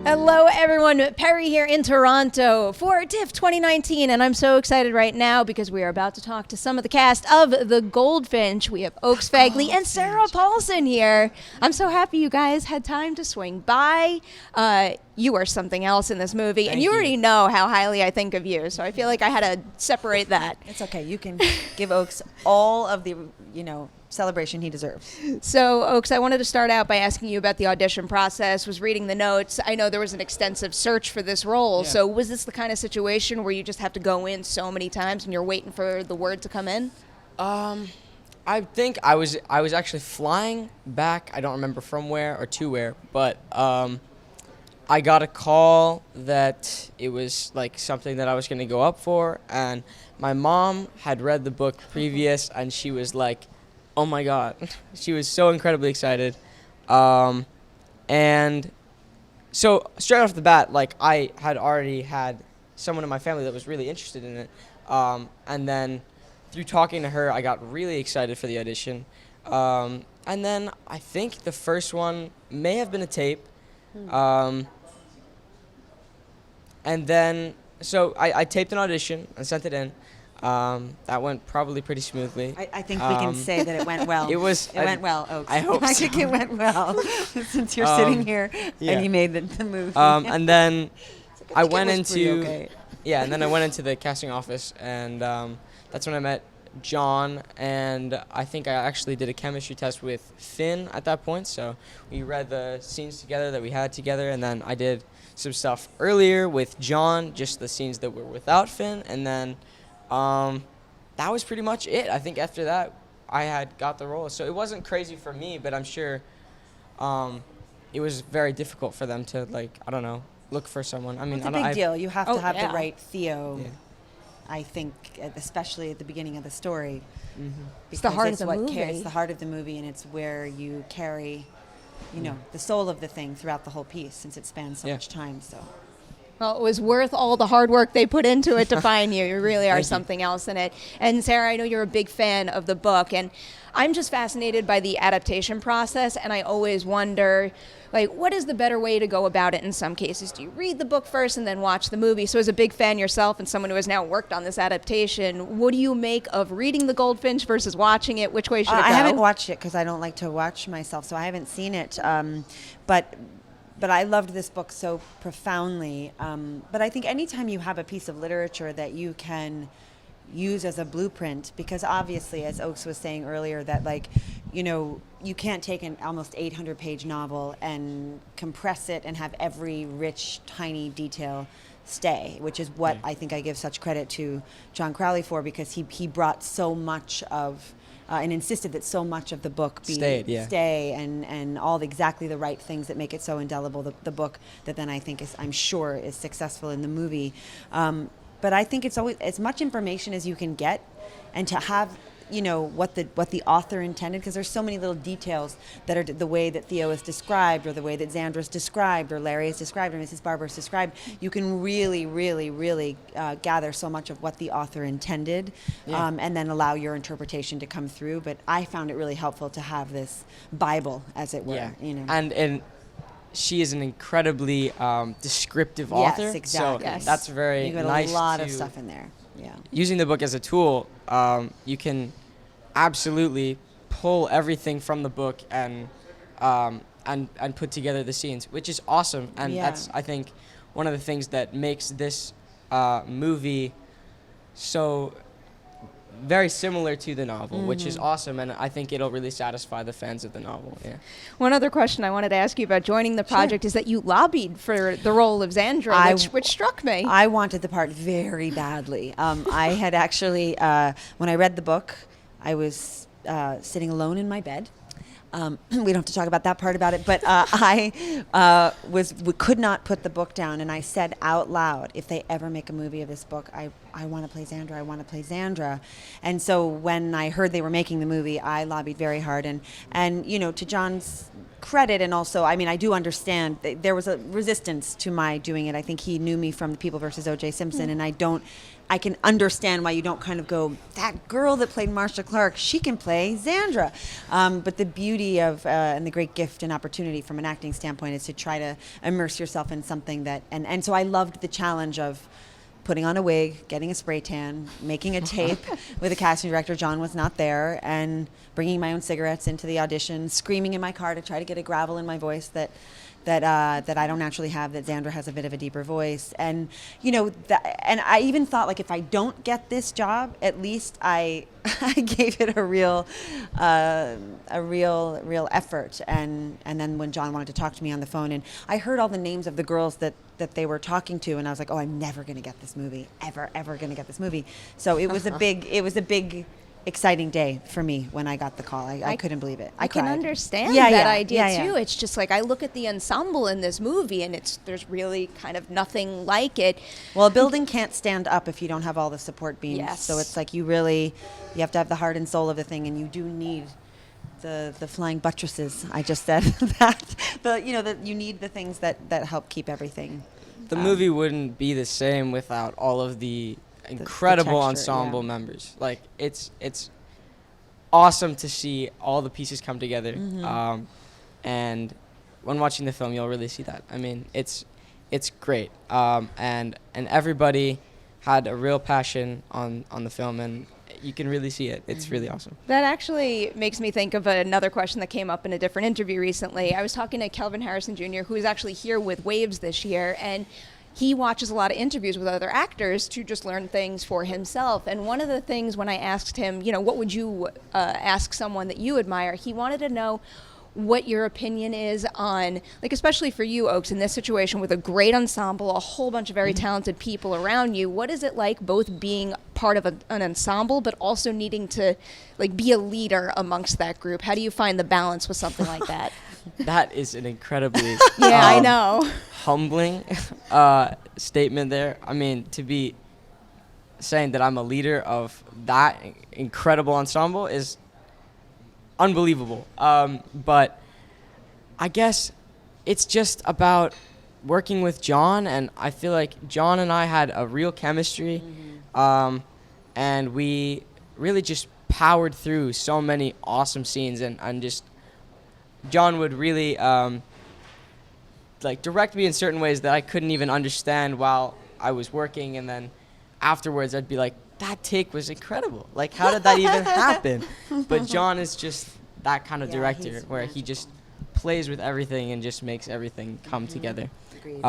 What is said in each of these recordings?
Hello, everyone. Perry here in Toronto for TIFF 2019, and I'm so excited right now because we are about to talk to some of the cast of The Goldfinch. We have Oaks Fegley and Sarah Paulson here. I'm so happy you guys had time to swing by. You are something else in this movie, and you already know how highly I think of you, so I feel like I had to separate that. It's okay. You can give Oaks all of the, celebration he deserves. So, Oaks, I wanted to start out by asking you about the audition process. Was reading the notes. I know there was an extensive search for this role. Yeah. So was this the kind of situation where you just have to go in so many times and you're waiting for the word to come in? I think I was actually flying back. I don't remember from where or to where, but I got a call that it was like something that I was going to go up for, and my mom had read the book previous, and she was like, oh my God. She was so incredibly excited. And so straight off the bat, like I had already had someone in my family that was really interested in it. And then through talking to her, I got really excited for the audition. And then I think the first one may have been a tape. And then, so I taped an audition and sent it in. That went probably pretty smoothly. I think we can say that it went well. It went well, Oaks. I hope I think it went well since you're sitting here and you made the movie. And then I went into okay. and then I went into the casting office, and that's when I met John, and I think I actually did a chemistry test with Finn at that point. So we read the scenes together that we had together, and then I did some stuff earlier with John, just the scenes that were without Finn, and then that was pretty much it. I think after that, I had got the role. So it wasn't crazy for me, but I'm sure it was very difficult for them to, look for someone. I mean, it's a big deal. You have to have the right Theo, yeah. I think, especially at the beginning of the story. Mm-hmm. It's the heart of the movie. It's the heart of the movie, and it's where you carry, the soul of the thing throughout the whole piece, since it spans so much time. So. Well, it was worth all the hard work they put into it to find you. You really are something else in it. And Sarah, I know you're a big fan of the book, and I'm just fascinated by the adaptation process, and I always wonder, what is the better way to go about it in some cases? Do you read the book first and then watch the movie? So as a big fan yourself and someone who has now worked on this adaptation, what do you make of reading The Goldfinch versus watching it? Which way should it go? I haven't watched it because I don't like to watch myself, so I haven't seen it. But I loved this book so profoundly. But I think anytime you have a piece of literature that you can use as a blueprint, because obviously, as Oaks was saying earlier, that you can't take an almost 800-page novel and compress it and have every rich, tiny detail stay, which is what I think I give such credit to John Crowley for, because he brought so much of and insisted that so much of the book stay and all exactly the right things that make it so indelible, the book that then I think I'm sure is successful in the movie. But I think it's always as much information as you can get, and to have what the author intended, because there's so many little details that are the way that Theo is described, or the way that Xandra is described, or Larry is described, or Mrs. Barbours is described. You can really, really, really gather so much of what the author intended, and then allow your interpretation to come through. But I found it really helpful to have this Bible, as it were. Yeah. And she is an incredibly descriptive author. Yes, exactly. So that's very nice. You got a lot of stuff in there. Yeah. Using the book as a tool, you can absolutely pull everything from the book and put together the scenes, which is awesome. And that's, I think, one of the things that makes this movie so very similar to the novel, which is awesome, and I think it'll really satisfy the fans of the novel. Yeah. One other question I wanted to ask you about joining the project is that you lobbied for the role of Xandra, which struck me. I wanted the part very badly. I had actually, when I read the book, I was sitting alone in my bed. We don't have to talk about that part about it, but I could not put the book down, and I said out loud, if they ever make a movie of this book, I want to play Xandra, I want to play Xandra. And so when I heard they were making the movie, I lobbied very hard, and to John's credit, and also, I do understand there was a resistance to my doing it. I think he knew me from the People versus O.J. Simpson, and I don't I can understand why you don't kind of go, that girl that played Marcia Clark, she can play Xandra. But the beauty of and the great gift and opportunity from an acting standpoint is to try to immerse yourself in something that, and so I loved the challenge of putting on a wig, getting a spray tan, making a tape with a casting director. John was not there, and bringing my own cigarettes into the audition, screaming in my car to try to get a gravel in my voice that I don't actually have, that Xandra has a bit of a deeper voice. And, and I even thought, like, if I don't get this job, at least I gave it a real effort. And then when John wanted to talk to me on the phone, and I heard all the names of the girls that they were talking to, and I was like, oh, I'm never going to get this movie, ever going to get this movie. So it was a big, exciting day for me when I got the call. I couldn't believe it. I can cried. understand that idea too. It's just like, I look at the ensemble in this movie, and there's really kind of nothing like it. Well, a building can't stand up if you don't have all the support beams. Yes. So it's like you have to have the heart and soul of the thing, and you do need the flying buttresses. I just said that you need the things that help keep everything. The movie wouldn't be the same without all of the incredible texture, ensemble members. Like, it's awesome to see all the pieces come together. Mm-hmm. And when watching the film, you'll really see that. I mean, it's great. And everybody had a real passion on the film, and you can really see it. It's really awesome. That actually makes me think of another question that came up in a different interview recently. I was talking to Kelvin Harrison Jr., who is actually here with Waves this year, and he watches a lot of interviews with other actors to just learn things for himself. And one of the things, when I asked him, what would you ask someone that you admire, he wanted to know what your opinion is on, like, especially for you, Oaks, in this situation with a great ensemble, a whole bunch of very talented people around you. What is it like both being part of an ensemble but also needing to, like, be a leader amongst that group? How do you find the balance with something like that? That is an incredibly I know. humbling statement there. I mean, to be saying that I'm a leader of that incredible ensemble is unbelievable. But I guess it's just about working with John, and I feel like John and I had a real chemistry, and we really just powered through so many awesome scenes, and just John would really direct me in certain ways that I couldn't even understand while I was working, and then afterwards I'd be like, that take was incredible. Like, how did that even happen? But John is just that kind of director where he just plays with everything and just makes everything come together. Agreed.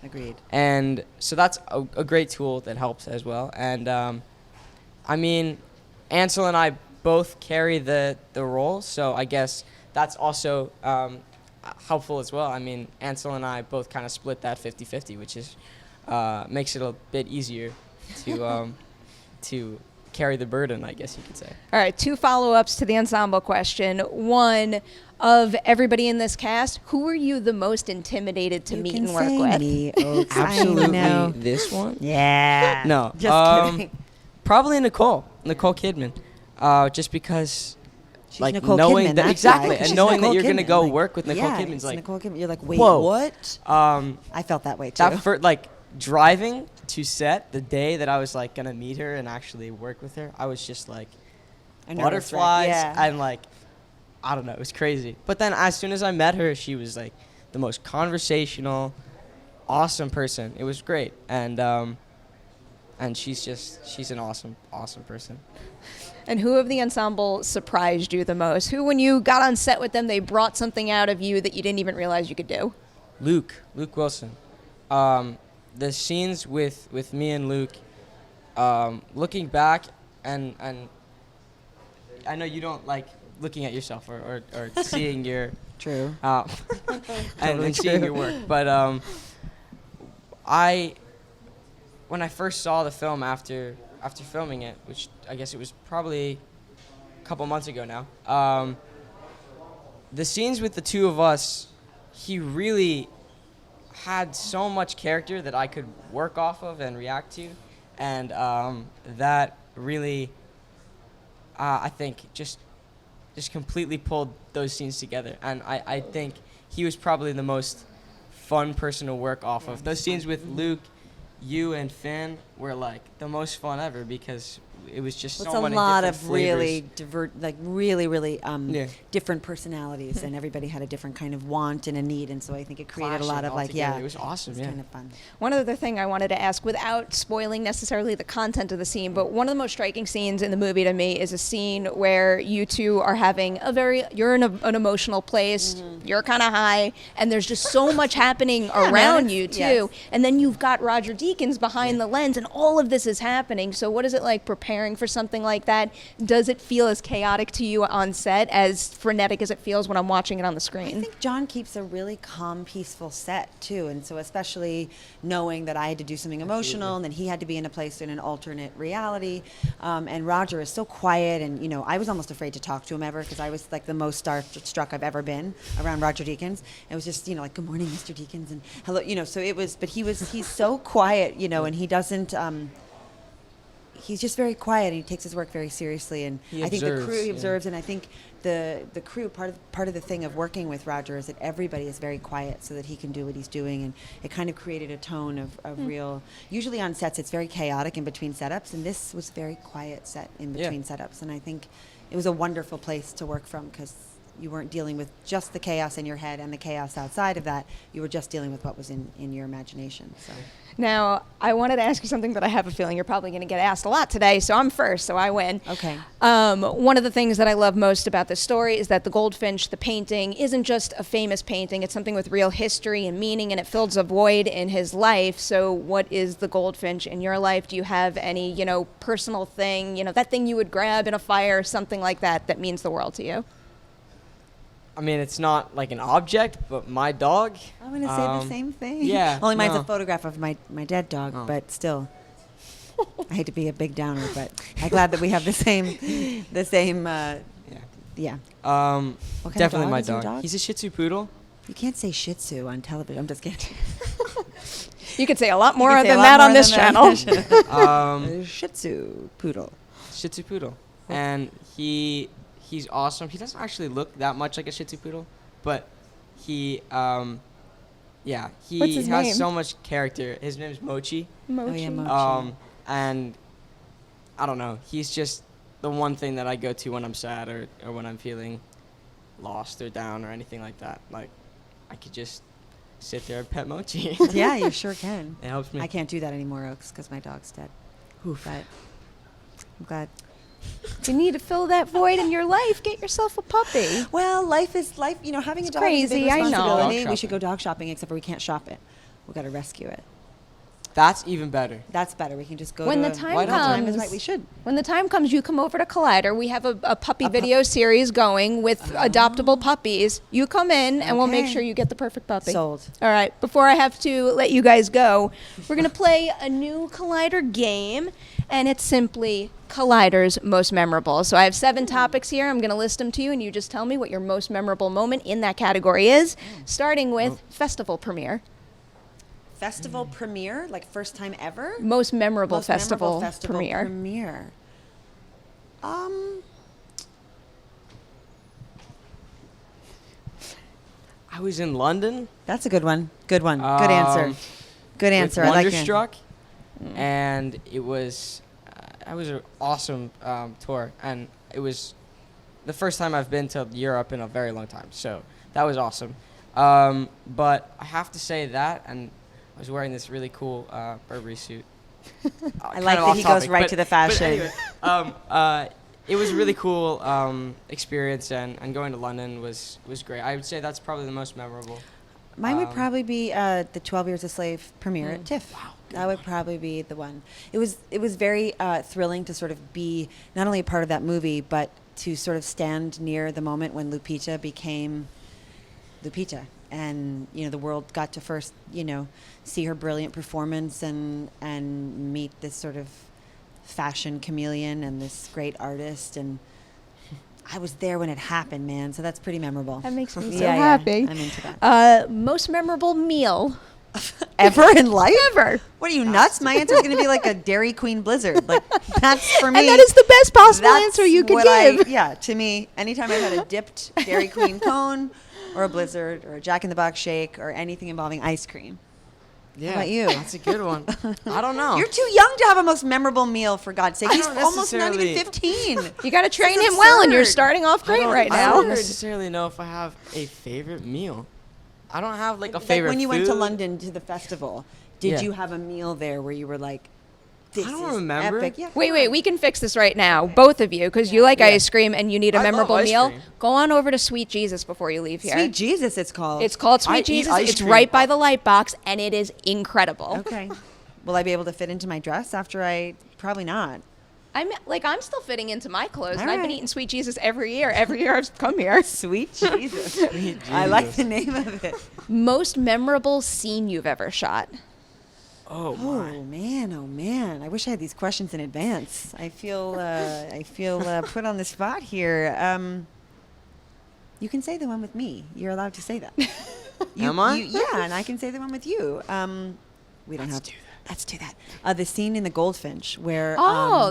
Agreed. And so that's a great tool that helps as well. And I mean, Ansel and I both carry the role, so I guess that's also helpful as well. I mean, Ansel and I both kind of split that 50-50, which is makes it a bit easier to carry the burden, I guess you could say. All right, 2 follow-ups to the ensemble question. One, of everybody in this cast, who were you the most intimidated to meet and work with? Me, Oaks. Absolutely, this one? Yeah. No, Just kidding. Probably Nicole Kidman, just because. She's like Nicole knowing Kidman, that that's exactly, why. and She's knowing Nicole that you're gonna Kidman, go like, work with Nicole yeah, Kidman's it's like, Nicole Kidman. You're like, wait, whoa. what? I felt that way too. That for driving to set the day that I was like gonna meet her and actually work with her, I was just like butterflies and like, I don't know, it was crazy. But then as soon as I met her, she was like the most conversational, awesome person. It was great, and she's an awesome person. And who of the ensemble surprised you the most? Who, when you got on set with them, they brought something out of you that you didn't even realize you could do? Luke Wilson. The scenes with me and Luke, looking back, and I know you don't like looking at yourself or seeing your True. and seeing your work, but when I first saw the film after filming it, which I guess it was probably a couple months ago now, the scenes with the two of us, he really had so much character that I could work off of and react to, and that really, I think, just completely pulled those scenes together. And I think he was probably the most fun person to work off of. Those scenes with Luke you and Finn were like the most fun ever because it was just It's so a many lot different of flavors. really Yeah. different personalities, and everybody had a different kind of want and a need, and so I think it created a lot of Clashing altogether. It was awesome. it's Yeah. kind of fun. One other thing I wanted to ask, without spoiling necessarily the content of the scene, but one of the most striking scenes in the movie to me is a scene where you two are having you're in an emotional place, you're kind of high, and there's just so much happening around you too. yes. And then you've got Roger Deakins behind the lens, and all of this is happening. So what is it like preparing for something like that? Does it feel as chaotic to you on set as frenetic as it feels when I'm watching it on the I screen? think John keeps a really calm, peaceful set too, and so especially knowing that I had to do something emotional, and then he had to be in a place in an alternate reality, and Roger is so quiet, and I was almost afraid to talk to him ever because I was like the most starstruck I've ever been around Roger Deakins. It was just like, good morning, Mr. Deakins, and hello, so it was, but he's so quiet, and he doesn't. He's just very quiet, and he takes his work very seriously. And I think the crew, he observes, and I think the crew, part of the thing of working with Roger is that everybody is very quiet so that he can do what he's doing, and it kind of created a tone of real. Usually on sets it's very chaotic in between setups, and this was very quiet set in between setups, and I think it was a wonderful place to work from because you weren't dealing with just the chaos in your head and the chaos outside of that. You were just dealing with what was in your imagination. So. Now, I wanted to ask you something, but I have a feeling you're probably going to get asked a lot today, so I'm first, so I win. Okay. One of the things that I love most about this story is that the Goldfinch, the painting, isn't just a famous painting. It's something with real history and meaning, and it fills a void in his life. So what is the Goldfinch in your life? Do you have any, personal thing, that thing you would grab in a fire, something like that means the world to you? I mean, it's not like an object, but my dog. I'm going to say the same thing. Yeah. Only mine's a photograph of my dead dog, but still. I hate to be a big downer, but I'm glad that we have the same. Yeah. What kind Definitely of my is your dog. He's a Shih Tzu poodle. You can't say Shih Tzu on television. I'm just kidding. You could say a lot more than that on this channel. Shih Tzu poodle. Shih Tzu poodle, and he's awesome. He doesn't actually look that much like a Shih Tzu poodle, but he What's his has name? so much character. His name is Mochi. Mochi. Oh, yeah, Mochi. And I don't know. He's just the one thing that I go to when I'm sad or when I'm feeling lost or down or anything like that. Like, I could just sit there and pet Mochi. Yeah, you sure can. It helps me. I can't do that anymore, Oaks, because my dog's dead. But I'm glad. You need to fill that void in your life. Get yourself a puppy. Well, life is life. Having a dog crazy, is a I big know. responsibility. Dog We should go dog shopping, except for we can't shop it. We've got to rescue it. That's even better. That's better. We can just go When to the time Why not? time is comes, right. We should. when the time comes, you come over to Collider. We have a puppy video series going with adoptable puppies. You come in, and we'll make Okay. sure you get the perfect puppy. Sold. All right. Before I have to let you guys go, we're going to play a new Collider game, and it's simply Collider's most memorable. So I have 7 topics here. I'm going to list them to you, and you just tell me what your most memorable moment in that category is, starting with festival premiere. Festival premiere, like first time ever. Most memorable Most festival memorable festival premiere. premiere. I was in London. That's a good one. Good one. Good answer. Good answer. With I like it. Wonderstruck, and it was an awesome tour, and it was the first time I've been to Europe in a very long time, so that was awesome. But I have to say that, and I was wearing this really cool Burberry suit. I like that he goes right to the fashion. But anyway, it was a really cool experience, and going to London was great. I would say that's probably the most memorable. Mine would probably be the 12 Years a Slave premiere at TIFF. Wow. That would probably be the one. It was very thrilling to sort of be not only a part of that movie, but to sort of stand near the moment when Lupita became Lupita. And, the world got to first, see her brilliant performance and meet this sort of fashion chameleon and this great artist. And I was there when it happened, man. So that's pretty memorable. That makes me so Yeah, happy. I'm into that. Most memorable meal Ever in life? ever. What are you, nuts? My answer is going to be like a Dairy Queen Blizzard. Like, that's for me. And that is the best possible that's answer you could what give. Yeah, to me, anytime I've had a dipped Dairy Queen cone or a Blizzard or a Jack in the Box shake or anything involving ice cream, Yeah, about you? That's a good one. I don't know. You're too young to have a most memorable meal, for God's sake. I He's don't almost not even necessarily- 15. You got to train This is him well, and you're absurd. starting off great right I now. don't necessarily know if I have a favorite meal. I don't have like a favorite Like when you food. went to London to the festival, did Yeah. you have a meal there where you were like, this I don't is remember. epic? Yeah, Wait, we can fix this right now, both of you, because you like Yeah. ice cream and you need a I love memorable ice meal. cream. Go on over to Sweet Jesus before you leave here. Sweet Jesus, it's called. It's called I Sweet eat Jesus. ice It's cream. right by the light box, and it is incredible. Okay. Will I be able to fit into my dress after I? Probably not. I'm still fitting into my clothes, All and I've been right. eating Sweet Jesus every year. Every year I've come here. Sweet Jesus. Sweet I like Jesus. the name of it. Most memorable scene you've ever shot? Oh my. Oh man! I wish I had these questions in advance. I feel put on the spot here. You can say the one with me. You're allowed to say that. Am I? Yeah, and I can say the one with you. We don't have to. Let's do that. The scene in the Goldfinch where.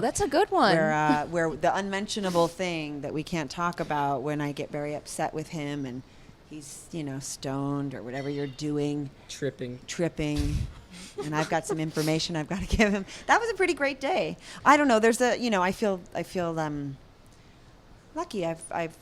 That's a good one. Where the unmentionable thing that we can't talk about, when I get very upset with him and he's stoned or whatever you're doing, Tripping. and I've got some information I've got to give him. That was a pretty great day. I don't know. There's I feel lucky. I've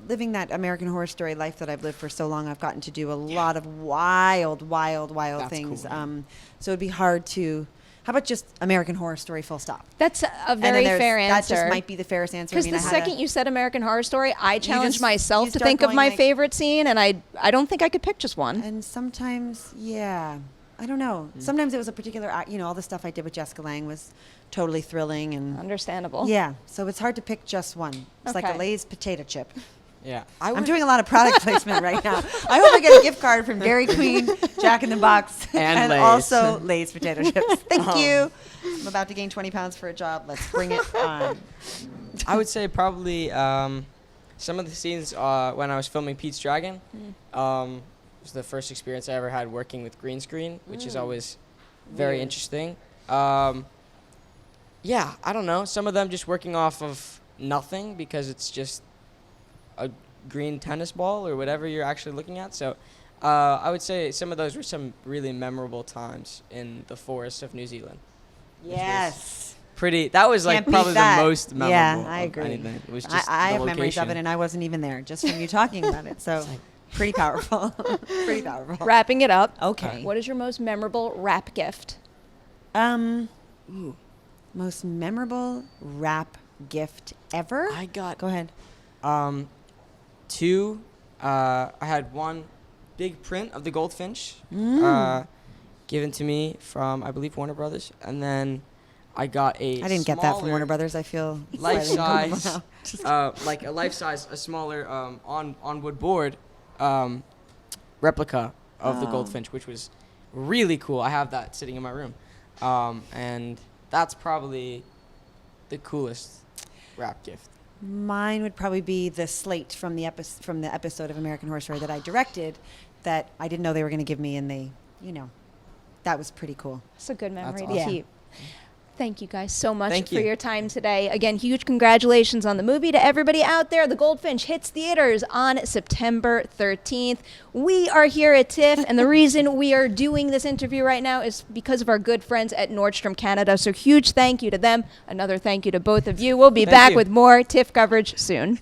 living that American Horror Story life that I've lived for so long. I've gotten to do a lot of wild That's things. cool. So it'd be hard to. How about just American Horror Story? Full stop. That's a And then very there's- fair That answer. just might be the fairest answer. Because I the had second you said American Horror Story, I challenged you myself to start think of going my like- favorite scene, and I don't think I could pick just one. And sometimes, yeah, I don't know. Sometimes it was a particular act. All the stuff I did with Jessica Lange was totally thrilling and Understandable. yeah. So it's hard to pick just one. It's like a Okay. Lay's potato chip. Yeah. I'm doing a lot of product placement right now. I hope I get a gift card from Dairy Queen, Jack in the Box, And Lay's. also Lay's potato chips. Thank you. I'm about to gain 20 pounds for a job. Let's bring it on. I would say probably some of the scenes when I was filming Pete's Dragon. Was the first experience I ever had working with green screen, which is always very Weird. interesting. Yeah, I don't know. Some of them just working off of nothing because it's just a green tennis ball or whatever you're actually looking at. So I would say some of those were some really memorable times in the forests of New Zealand. Yes. That was like Can't beat probably that. the most memorable. Yeah, I of agree. anything. It was just I the have memories of it, location. and I wasn't even there, just from you talking about it. So pretty powerful. Pretty powerful. Wrapping it up. Okay. What is your most memorable rap gift? Most memorable rap gift ever? I got Go ahead. two. I had one big print of the Goldfinch given to me from, I believe, Warner Brothers, and then I got a I didn't get that from smaller Warner Brothers. I feel life slightly size, uncomfortable like a life size, a smaller on wood board replica of the Oh. Goldfinch, which was really cool. I have that sitting in my room, and that's probably the coolest rap gift. Mine would probably be the slate from the episode of American Horror Story that I directed, that I didn't know they were going to give me, and they, that was pretty cool. It's a good memory That's to awesome. keep. Thank you guys so much Thank for you. your time today. Again, huge congratulations on the movie to everybody out there. The Goldfinch hits theaters on September 13th. We are here at TIFF, and the reason we are doing this interview right now is because of our good friends at Nordstrom Canada. So huge thank you to them. Another thank you to both of you. We'll be Thank back you. with more TIFF coverage soon.